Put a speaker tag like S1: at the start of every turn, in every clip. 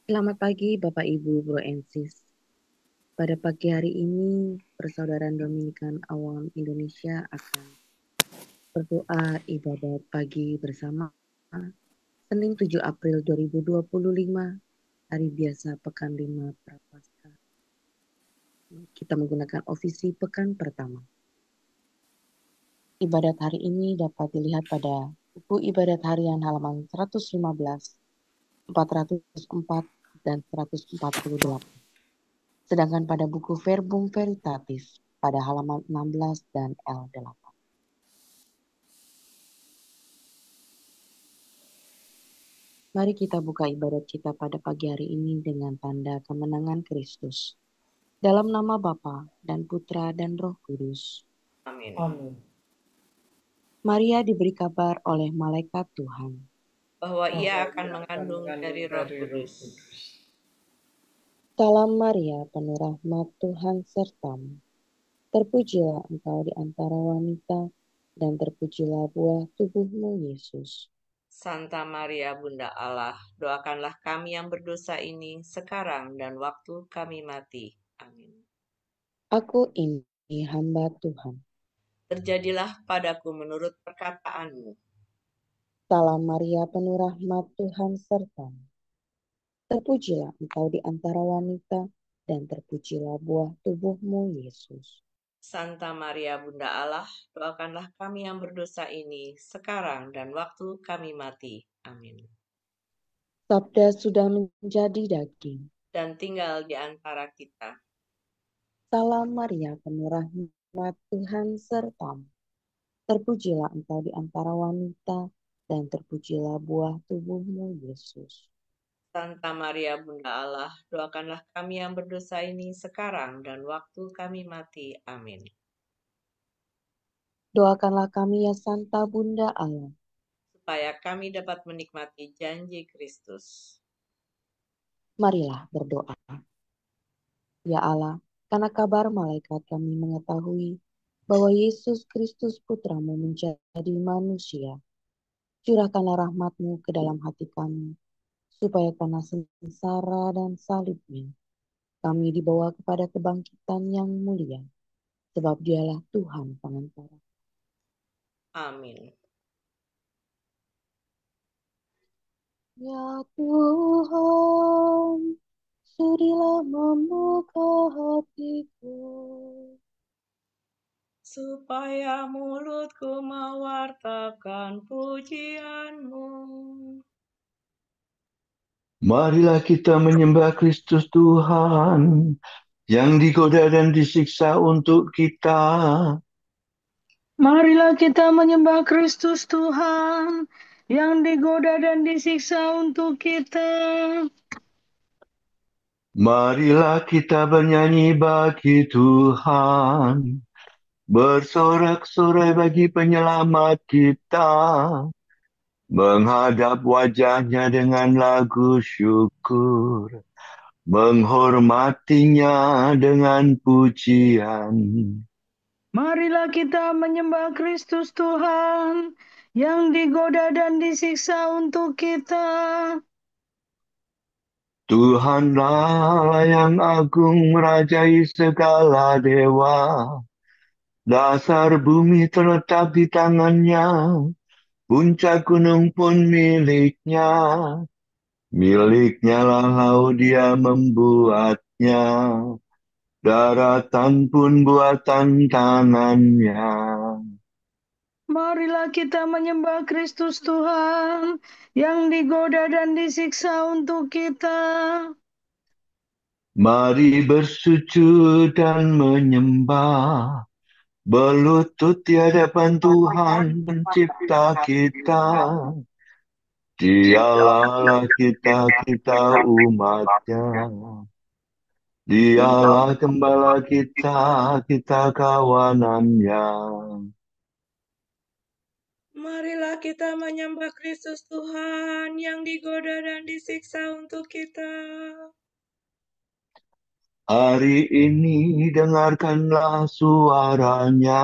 S1: Selamat pagi Bapak Ibu Bro and Sis. Pada pagi hari ini, Persaudaraan Dominikan Awam Indonesia akan berdoa ibadat pagi bersama Senin 7 April 2025, hari biasa Pekan 5 Prapaskah. Kita menggunakan ofisi pekan pertama. Ibadat hari ini dapat dilihat pada buku ibadat harian halaman 115, 404, dan 148. Sedangkan pada buku Verbum Veritatis pada halaman 16 dan L8. Mari kita buka ibadat kita pada pagi hari ini dengan tanda kemenangan Kristus. Dalam nama Bapa dan Putra dan Roh Kudus.
S2: Amin.
S3: Amin.
S1: Maria diberi kabar oleh malaikat Tuhan
S2: Bahwa ia akan mengandung dari Roh Kudus.
S1: Salam Maria, penuh rahmat Tuhan sertamu. Terpujilah engkau di antara wanita, dan terpujilah buah tubuhmu Yesus.
S2: Santa Maria Bunda Allah, doakanlah kami yang berdosa ini sekarang dan waktu kami mati. Amin.
S1: Aku ini hamba Tuhan.
S2: Terjadilah padaku menurut perkataanmu.
S1: Salam Maria, penuh rahmat Tuhan sertamu. Terpujilah engkau di antara wanita, dan terpujilah buah tubuhmu Yesus.
S2: Santa Maria Bunda Allah, doakanlah kami yang berdosa ini sekarang dan waktu kami mati. Amin.
S1: Sabda sudah menjadi daging.
S2: Dan tinggal di antara kita.
S1: Salam Maria, penuh rahmat Tuhan sertamu. Terpujilah engkau di antara wanita, dan terpujilah buah tubuhmu Yesus.
S2: Santa Maria Bunda Allah, doakanlah kami yang berdosa ini sekarang dan waktu kami mati. Amin.
S1: Doakanlah kami ya Santa Bunda Allah,
S2: supaya kami dapat menikmati janji Kristus.
S1: marilah berdoa. Ya Allah, karena kabar malaikat kami mengetahui bahwa Yesus Kristus Putramu menjadi manusia. Curahkanlah rahmat-Mu ke dalam hati kami, supaya karena sengsara dan salibnya, kami dibawa kepada kebangkitan yang mulia, sebab Dialah Tuhan pengantara.
S2: Amin.
S1: Ya Tuhan, sudilah membuka hatiku,
S2: supaya mulutku mewartakan pujian-Mu.
S3: Marilah kita menyembah Kristus Tuhan yang digoda dan disiksa untuk kita.
S4: Marilah kita menyembah Kristus Tuhan yang digoda dan disiksa untuk kita.
S3: Marilah kita bernyanyi bagi Tuhan, bersorak-sorai bagi penyelamat kita, menghadap wajahnya dengan lagu syukur, menghormatinya dengan pujian.
S4: Marilah kita menyembah Kristus Tuhan yang digoda dan disiksa untuk kita.
S3: Tuhanlah yang agung merajai segala dewa. Dasar bumi terletak di tangannya, puncak gunung pun miliknya. Miliknya lah laut dia membuatnya, daratan pun buatan tangannya.
S4: Marilah kita menyembah Kristus Tuhan yang digoda dan disiksa untuk kita.
S3: Mari bersujud dan menyembah, berlutut di hadapan Tuhan pencipta kita. Dialah kita umatnya. Dialah gembala kita kawanannya.
S2: Marilah kita menyembah Kristus Tuhan yang digoda dan disiksa untuk kita.
S3: Hari ini dengarkanlah suaranya.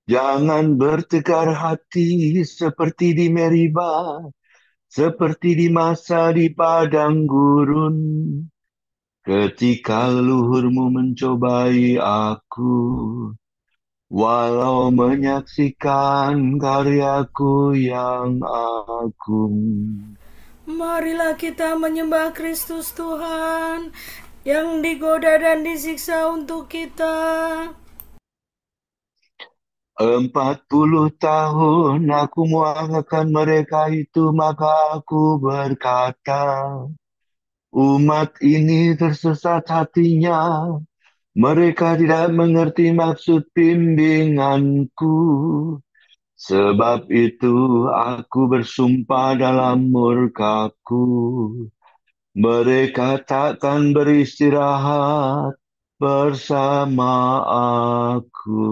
S3: Jangan bertegar hati seperti di Meribah, seperti di masa di padang gurun, ketika leluhurmu mencobai aku, walau menyaksikan karyaku yang agung.
S4: Marilah kita menyembah Kristus Tuhan yang digoda dan disiksa untuk kita.
S3: 40 tahun aku muakan mereka itu, maka aku berkata, umat ini tersesat hatinya, mereka tidak mengerti maksud bimbinganku. Sebab itu aku bersumpah dalam murkaku, mereka takkan beristirahat bersama aku.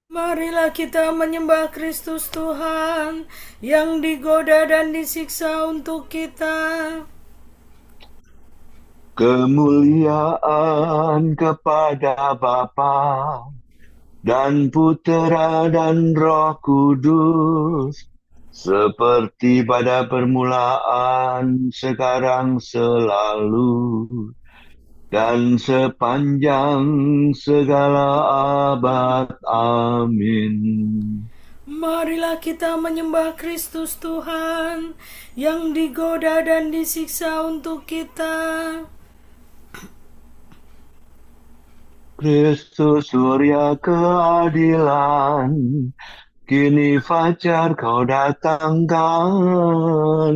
S4: Marilah kita menyembah Kristus Tuhan yang digoda dan disiksa untuk kita.
S3: Kemuliaan kepada Bapa dan Putera dan Roh Kudus, seperti pada permulaan, sekarang, selalu, dan sepanjang segala abad. Amin.
S4: Marilah kita menyembah Kristus Tuhan yang digoda dan disiksa untuk kita.
S3: Kristus surya keadilan, kini fajar kau datangkan.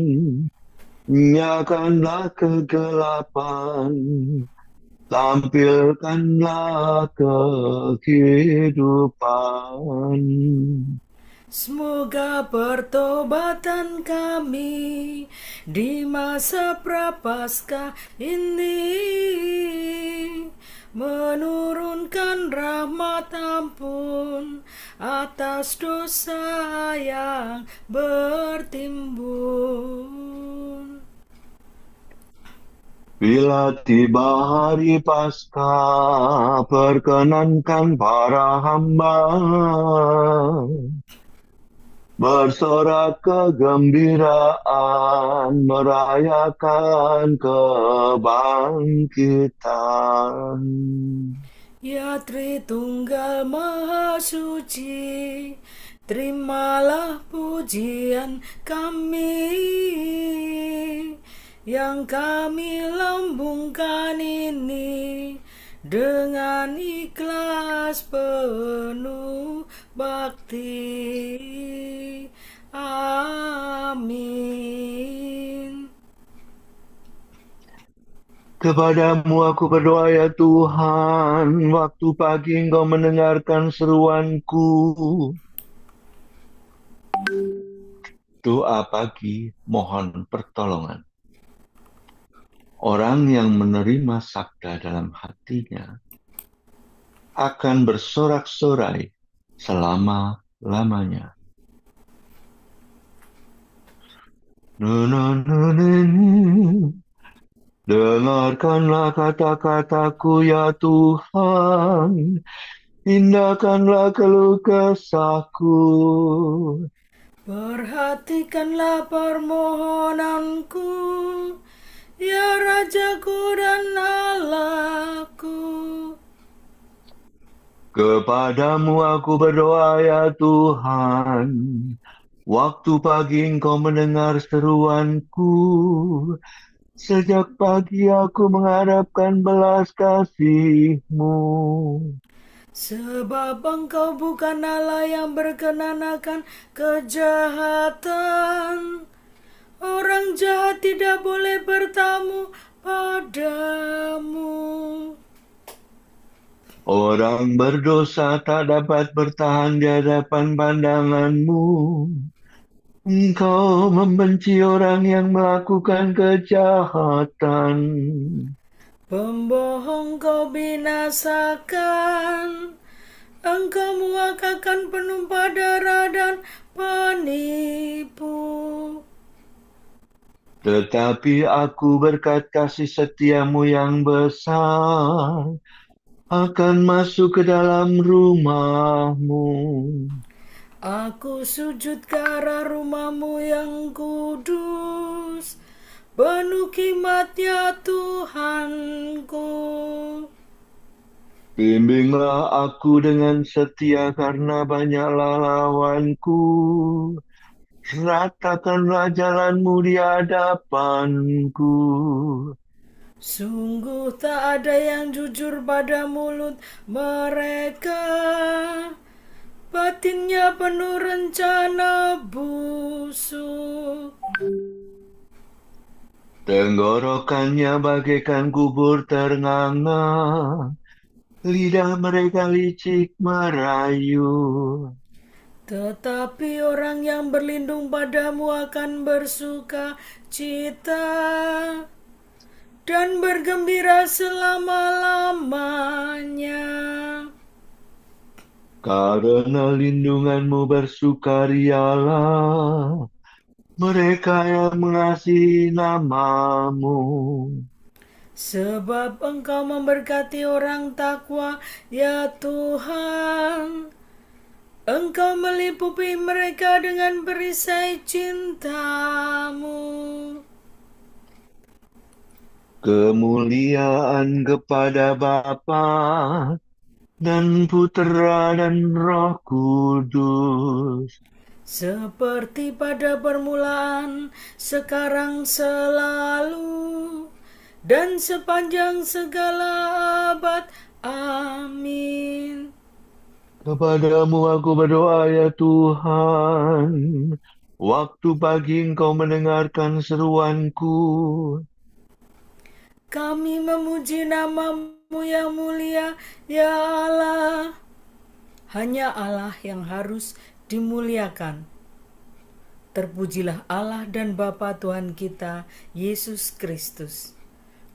S3: Nyalakanlah kegelapan, tampilkanlah kehidupan.
S4: Semoga pertobatan kami di masa prapaskah ini menurunkan rahmat ampun atas dosa yang bertimbun.
S3: Bila tiba hari Paskah, perkenankan para hamba bersorak kegembiraan, merayakan kebangkitan.
S4: Ya Tritunggal Maha Suci, terimalah pujian kami yang kami lambungkan ini dengan ikhlas penuh bakti. Amin.
S3: Kepadamu aku berdoa ya Tuhan, waktu pagi Engkau mendengarkan seruanku. Doa pagi mohon pertolongan. Orang yang menerima sabda dalam hatinya akan bersorak-sorai selama-lamanya. Dengarkanlah kata-kataku ya Tuhan, indahkanlah keluh kesahku.
S4: Perhatikanlah permohonanku, ya Rajaku dan Allahku.
S3: Kepadamu aku berdoa ya Tuhan, waktu pagi Engkau mendengar seruanku. Sejak pagi aku mengharapkan belas kasih-Mu.
S4: Sebab Engkau bukan Allah yang berkenan akan kejahatan. Orang jahat tidak boleh bertamu padamu.
S3: Orang berdosa tak dapat bertahan di hadapan pandangan-Mu. Engkau membenci orang yang melakukan kejahatan.
S4: Pembohong Kau binasakan. Engkau muakakan penumpah darah dan penipu.
S3: Tetapi aku berkat kasih setia-Mu yang besar akan masuk ke dalam rumah-Mu.
S4: Aku sujud ke arah rumah-Mu yang kudus, penuh hikmat-Nya Tuhanku.
S3: Bimbinglah aku dengan setia karena banyaklah lawanku. Ratakanlah jalan-Mu di hadapanku.
S4: Sungguh tak ada yang jujur pada mulut mereka, batinnya penuh rencana busuk.
S3: Tenggorokannya bagaikan kubur ternganga, lidah mereka licik merayu.
S4: Tetapi orang yang berlindung padamu akan bersuka cita dan bergembira selama-lamanya.
S3: Karena lindungan-Mu bersukarialah mereka yang mengasihi nama-Mu.
S4: Sebab Engkau memberkati orang takwa, ya Tuhan. Engkau melipupi mereka dengan perisai cinta-Mu.
S3: Kemuliaan kepada Bapa dan Putera dan Roh Kudus.
S4: Seperti pada permulaan, sekarang, selalu, dan sepanjang segala abad. Amin.
S3: Kepadamu aku berdoa ya Tuhan. Waktu pagi Engkau mendengarkan seruanku.
S4: Kami memuji nama-Mu yang mulia, ya Allah. Hanya Allah yang harus dimuliakan. Terpujilah Allah dan Bapa Tuhan kita, Yesus Kristus.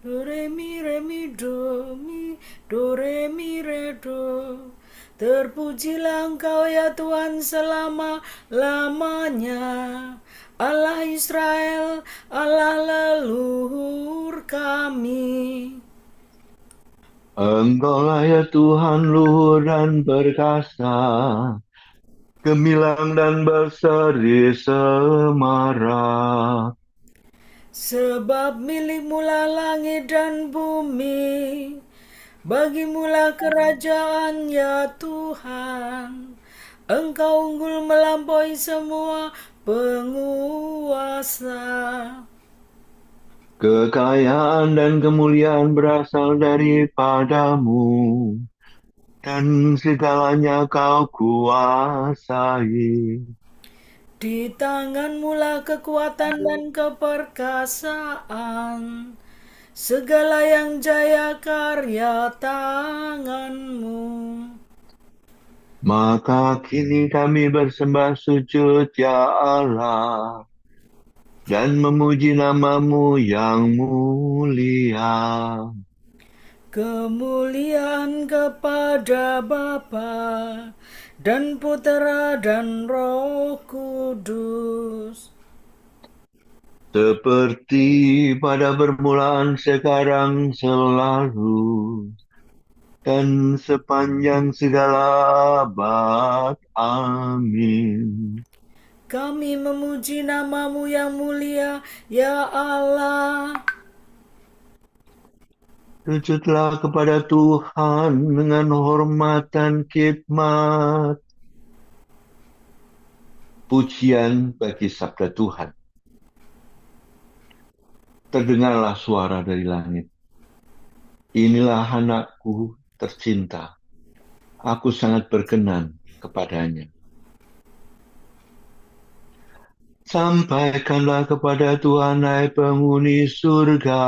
S4: Do re mi do mi do re mi re do. Terpujilah Engkau ya Tuhan selama-lamanya, Allah Israel, Allah leluhur kami.
S3: Engkaulah ya Tuhan luhur dan perkasa, gemilang dan berseri semarak.
S4: Sebab milik-Mulah langit dan bumi, bagi-Mulah kerajaan ya Tuhan. Engkau unggul melampaui semua penguasa.
S3: Kekayaan dan kemuliaan berasal daripada-Mu, dan segalanya Kau kuasai.
S4: Di tangan-Mulah kekuatan dan keperkasaan, segala yang jaya karya tangan-Mu.
S3: Maka kini kami bersembah sujud ya Allah, dan memuji nama-Mu yang mulia.
S4: Kemuliaan kepada Bapa dan Putera dan Roh Kudus.
S3: Seperti pada permulaan, sekarang, selalu, dan sepanjang segala abad. Amin.
S4: Kami memuji nama-Mu yang mulia, ya Allah.
S3: Sujudlah kepada Tuhan dengan hormat dan khidmat. Pujian bagi sabda Tuhan. Terdengarlah suara dari langit. Inilah anakku tercinta. Aku sangat berkenan kepadanya. Sampaikanlah kepada Tuhan, hai penghuni surga.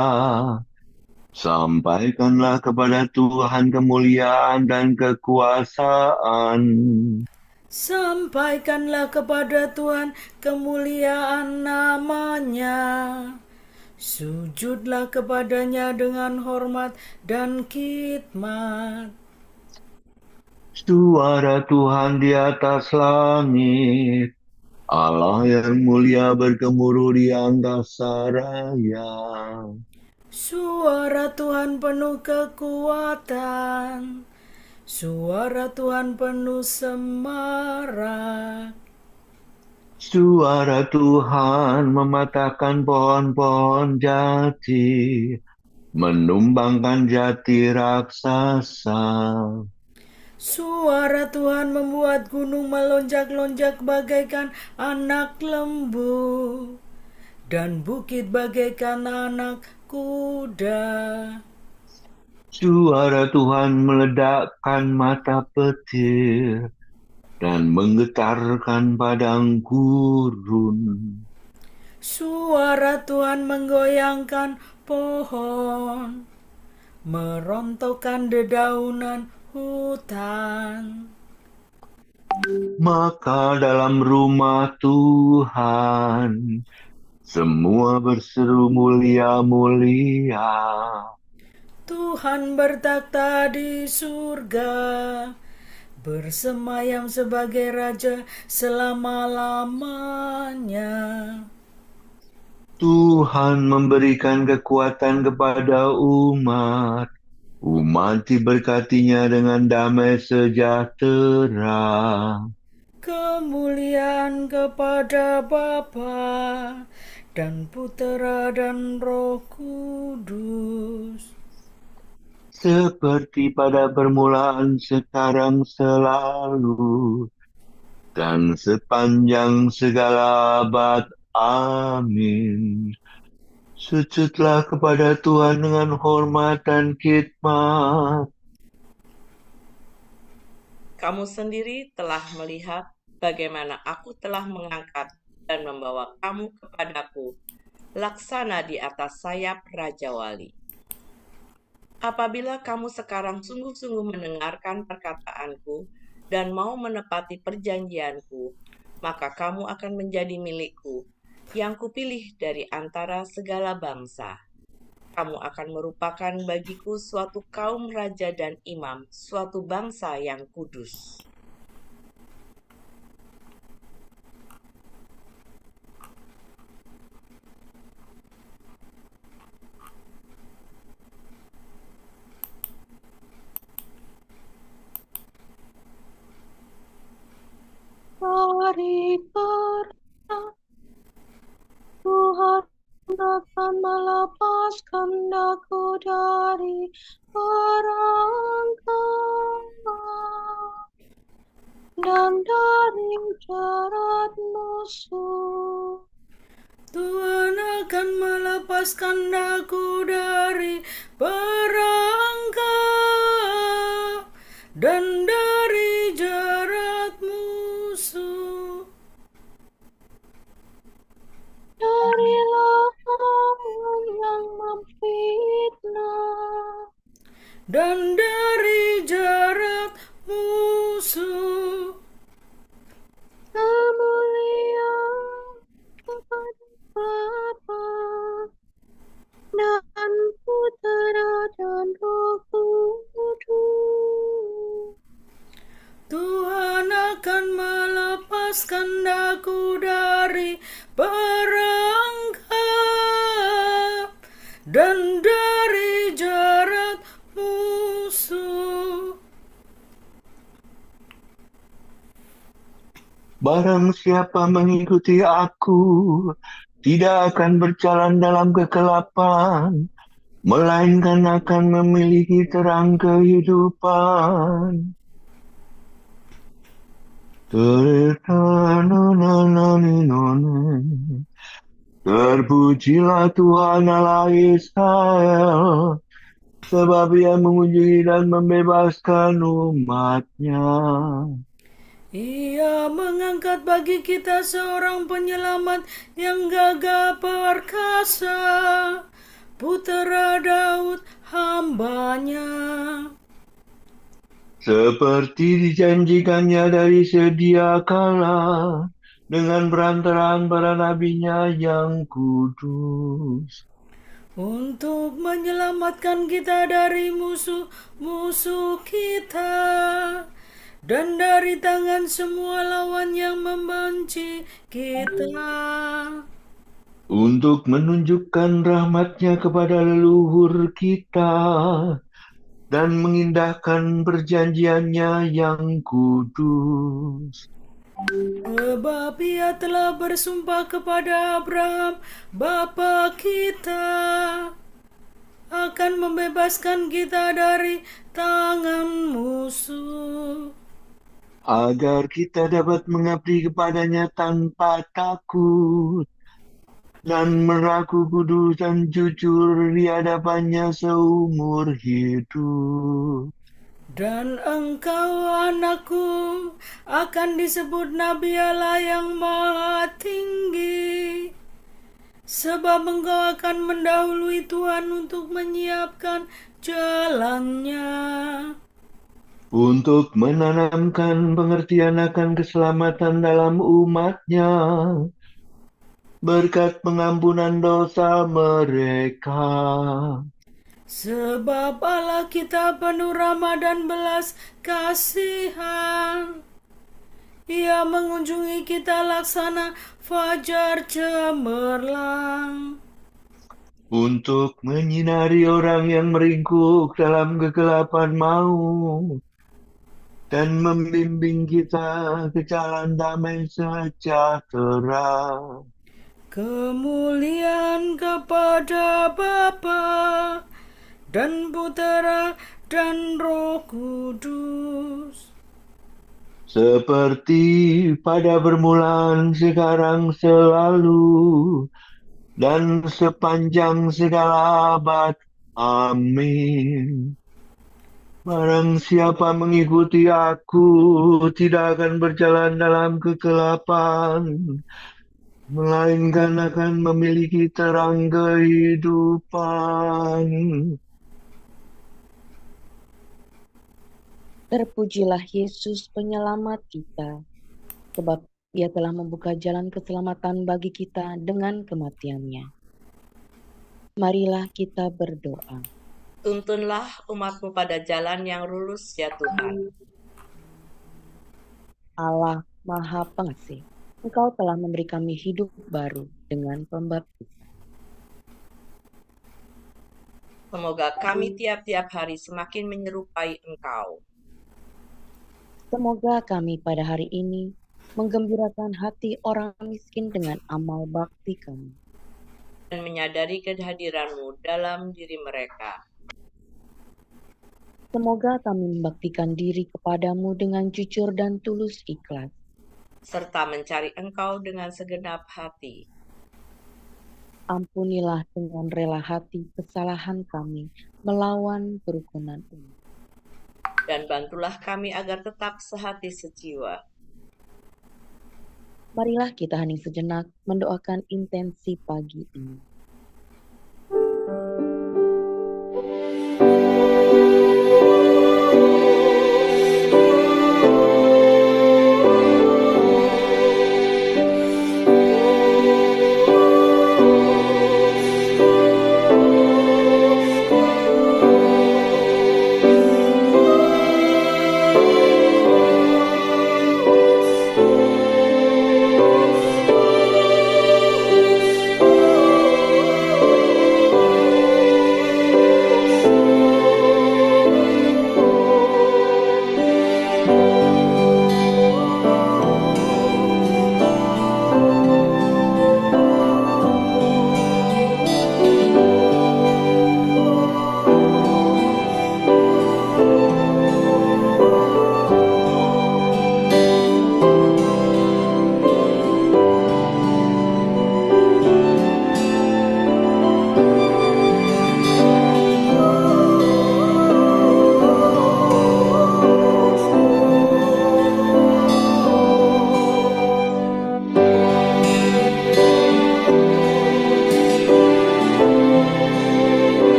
S3: Sampaikanlah kepada Tuhan kemuliaan dan kekuasaan.
S4: Sampaikanlah kepada Tuhan kemuliaan nama-Nya. Sujudlah kepadanya dengan hormat dan khidmat.
S3: Suara Tuhan di atas langit. Allah yang mulia bergemuruh di angkasa raya.
S4: Suara Tuhan penuh kekuatan. Suara Tuhan penuh semarak.
S3: Suara Tuhan mematahkan pohon-pohon jati, menumbangkan jati raksasa.
S4: Suara Tuhan membuat gunung melonjak-lonjak bagaikan anak lembu, dan bukit bagaikan anak kuda.
S3: Suara Tuhan meledakkan mata petir dan menggetarkan padang gurun.
S4: Suara Tuhan menggoyangkan pohon, merontokkan dedaunan hutan.
S3: Maka dalam rumah Tuhan semua berseru mulia-mulia.
S4: Tuhan bertakhta di surga, bersemayam sebagai Raja selama-lamanya.
S3: Tuhan memberikan kekuatan kepada umat. Umat diberkatinya dengan damai sejahtera.
S4: Kemuliaan kepada Bapa dan Putera dan Roh Kudus.
S3: Seperti pada permulaan, sekarang, selalu, dan sepanjang segala abad. Amin. Sujudlah kepada Tuhan dengan hormat dan khidmat.
S2: Kamu sendiri telah melihat bagaimana aku telah mengangkat dan membawa kamu kepadaku, laksana di atas sayap Raja Wali. Apabila kamu sekarang sungguh-sungguh mendengarkan perkataanku dan mau menepati perjanjianku, maka kamu akan menjadi milikku, yang kupilih dari antara segala bangsa. Kamu akan merupakan bagiku suatu kaum raja dan imam, suatu bangsa yang kudus.
S1: Mari berdoa, Tuhan akan melepaskan aku dari perangkap dan dari jerat musuh.
S4: Tuhan akan melepaskan aku dari perangkap dan dari jerat musuh.
S1: Dari lawan yang memfitnah
S4: Dan dari jerat musuh.
S1: kemuliaan kepada Bapa dan Putera dan Roh Kudus.
S4: Tuhan akan melepaskan aku dari perangkap dan dari jerat musuh.
S3: Barang siapa mengikuti aku, tidak akan berjalan dalam kegelapan, melainkan akan memiliki terang kehidupan. Terpujilah Tuhan Allah Israel, sebab Ia mengunjungi dan membebaskan umat-Nya.
S4: Ia mengangkat bagi kita seorang penyelamat yang gagah perkasa, Putera Daud hambanya.
S3: Seperti dijanjikannya dari sedia kala, dengan perantaraan para nabinya yang kudus.
S4: Untuk menyelamatkan kita dari musuh-musuh kita dan dari tangan semua lawan yang membenci kita.
S3: Untuk menunjukkan rahmat-Nya kepada leluhur kita dan mengindahkan perjanjiannya yang kudus.
S4: Sebab ia telah bersumpah kepada Abraham, bapa kita, akan membebaskan kita dari tangan musuh,
S3: agar kita dapat mengabdi kepadanya tanpa takut dan berlaku kudus dan jujur di hadapannya seumur hidup.
S4: dan engkau, anakku, akan disebut Nabi Allah yang Maha Tinggi, sebab engkau akan mendahului Tuhan untuk menyiapkan jalannya,
S3: Untuk menanamkan pengertian akan keselamatan dalam umatnya, berkat pengampunan dosa mereka.
S4: sebab Allah kita penuh rahmat dan belas kasihan. Ia mengunjungi kita laksana fajar cemerlang,
S3: Untuk menyinari orang yang meringkuk dalam kegelapan maut, dan membimbing kita ke jalan damai sejahtera.
S4: kemuliaan kepada Bapa dan Putera dan Roh Kudus,
S3: Seperti pada permulaan, sekarang, selalu, dan sepanjang segala abad. Amin. Barang siapa mengikuti aku, tidak akan berjalan dalam kegelapan, melainkan akan memiliki terang kehidupan.
S1: Terpujilah Yesus penyelamat kita, sebab Ia telah membuka jalan keselamatan bagi kita dengan kematiannya. Marilah kita berdoa.
S2: Tuntunlah umat-Mu pada jalan yang lurus ya Tuhan.
S1: Allah Maha Pengasih, Engkau telah memberi kami hidup baru dengan pembaptisan.
S2: Semoga kami tiap-tiap hari semakin menyerupai Engkau.
S1: Semoga kami pada hari ini menggembirakan hati orang miskin dengan amal bakti kami,
S2: Dan menyadari kehadiran-Mu dalam diri mereka.
S1: Semoga kami membaktikan diri kepadamu dengan jujur dan tulus ikhlas,
S2: serta mencari Engkau dengan segenap hati.
S1: Ampunilah dengan rela hati kesalahan kami melawan kerukunan umat.
S2: Dan bantulah kami agar tetap sehati sejiwa.
S1: Marilah kita hening sejenak mendoakan intensi pagi ini.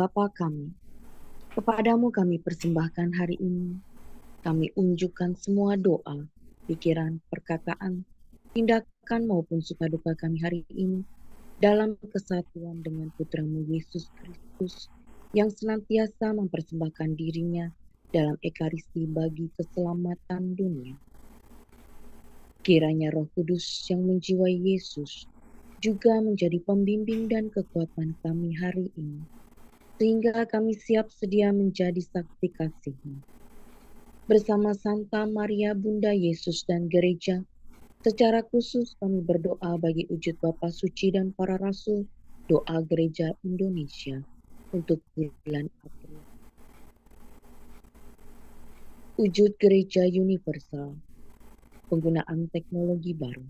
S1: Bapa kami, kepadamu kami persembahkan hari ini. Kami unjukkan semua doa, pikiran, perkataan, tindakan maupun suka-duka kami hari ini dalam kesatuan dengan Putramu Yesus Kristus yang senantiasa mempersembahkan dirinya dalam ekaristi bagi keselamatan dunia. Kiranya Roh Kudus yang menjiwai Yesus juga menjadi pembimbing dan kekuatan kami hari ini, sehingga kami siap sedia menjadi saksi kasih-Mu. Bersama Santa Maria Bunda Yesus dan Gereja, secara khusus kami berdoa bagi wujud Bapa Suci dan para Rasul, doa Gereja Indonesia untuk bulan April. Wujud Gereja Universal, penggunaan teknologi baru.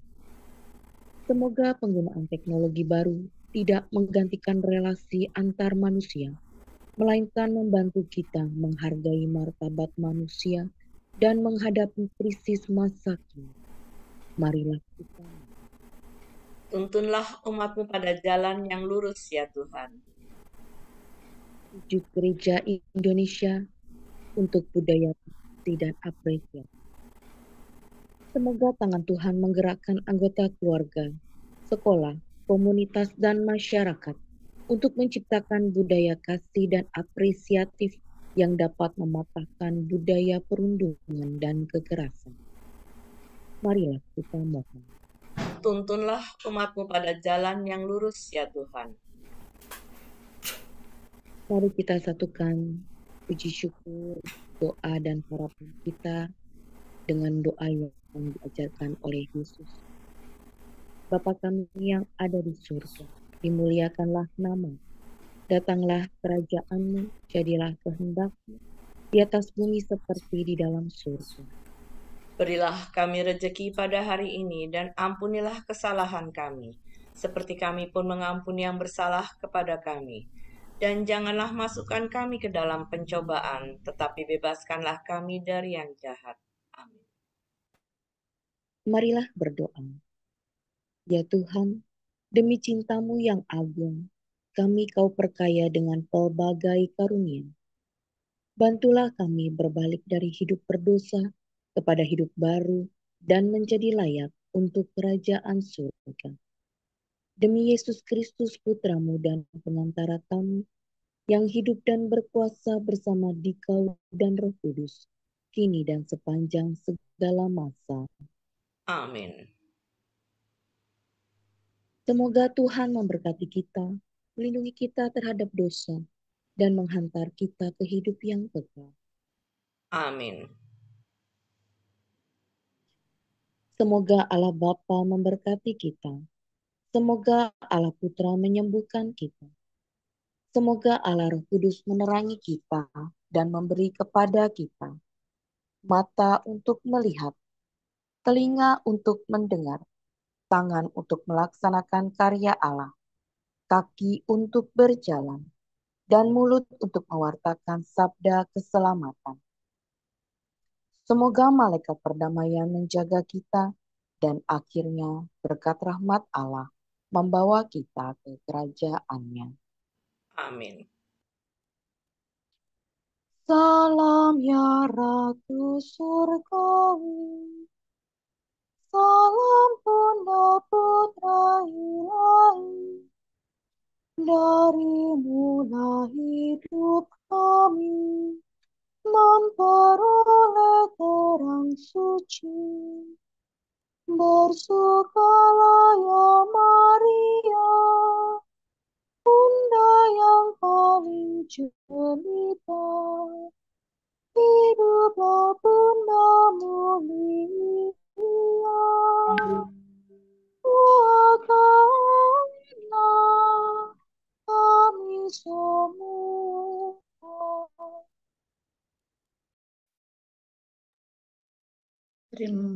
S1: Semoga penggunaan teknologi baru tidak menggantikan relasi antar manusia, melainkan membantu kita menghargai martabat manusia dan menghadapi krisis masa kini. Marilah kita
S2: Tuntunlah umat-Mu pada jalan yang lurus ya Tuhan.
S1: wujud Gereja Indonesia untuk budaya bakti dan apresiasi. Semoga tangan Tuhan menggerakkan anggota keluarga, sekolah, komunitas, dan masyarakat untuk menciptakan budaya kasih dan apresiatif yang dapat mematahkan budaya perundungan dan kekerasan. Marilah kita mohon.
S2: Tuntunlah umat-Mu pada jalan yang lurus ya Tuhan.
S1: Mari kita satukan puji syukur, doa, dan harapan kita dengan doa yang diajarkan oleh Yesus. Bapa kami yang ada di surga, dimuliakanlah nama. Datanglah kerajaan-Mu, jadilah kehendak-Mu di atas bumi seperti di dalam surga.
S2: Berilah kami rejeki pada hari ini dan ampunilah kesalahan kami, seperti kami pun mengampuni yang bersalah kepada kami. Dan janganlah masukkan kami ke dalam pencobaan, tetapi bebaskanlah kami dari yang jahat. Amin.
S1: Marilah berdoa. Ya Tuhan, demi cinta-Mu yang agung, kami Kau perkaya dengan pelbagai karunia. Bantulah kami berbalik dari hidup berdosa kepada hidup baru dan menjadi layak untuk kerajaan surga. Demi Yesus Kristus Putra-Mu dan pengantara kami, yang hidup dan berkuasa bersama Dikau dan Roh Kudus, kini dan sepanjang segala masa.
S2: Amin.
S1: Semoga Tuhan memberkati kita, melindungi kita terhadap dosa, dan menghantar kita ke hidup yang kekal.
S2: Amin.
S1: Semoga Allah Bapa memberkati kita. Semoga Allah Putra menyembuhkan kita. Semoga Allah Roh Kudus menerangi kita dan memberi kepada kita mata untuk melihat, telinga untuk mendengar, tangan untuk melaksanakan karya Allah, kaki untuk berjalan, dan mulut untuk mewartakan sabda keselamatan. Semoga malaikat perdamaian menjaga kita dan akhirnya berkat rahmat Allah membawa kita ke kerajaan-Nya.
S2: Amin.
S1: Salam ya Ratu Surgawi, salam Bunda Putra Ilahi, darimu hidup kami, memperoleh terang suci. Bersukalah ya Maria, Bunda yang paling jelita. Hiduplah Bunda mulia. Doakanlah kami semua. Terima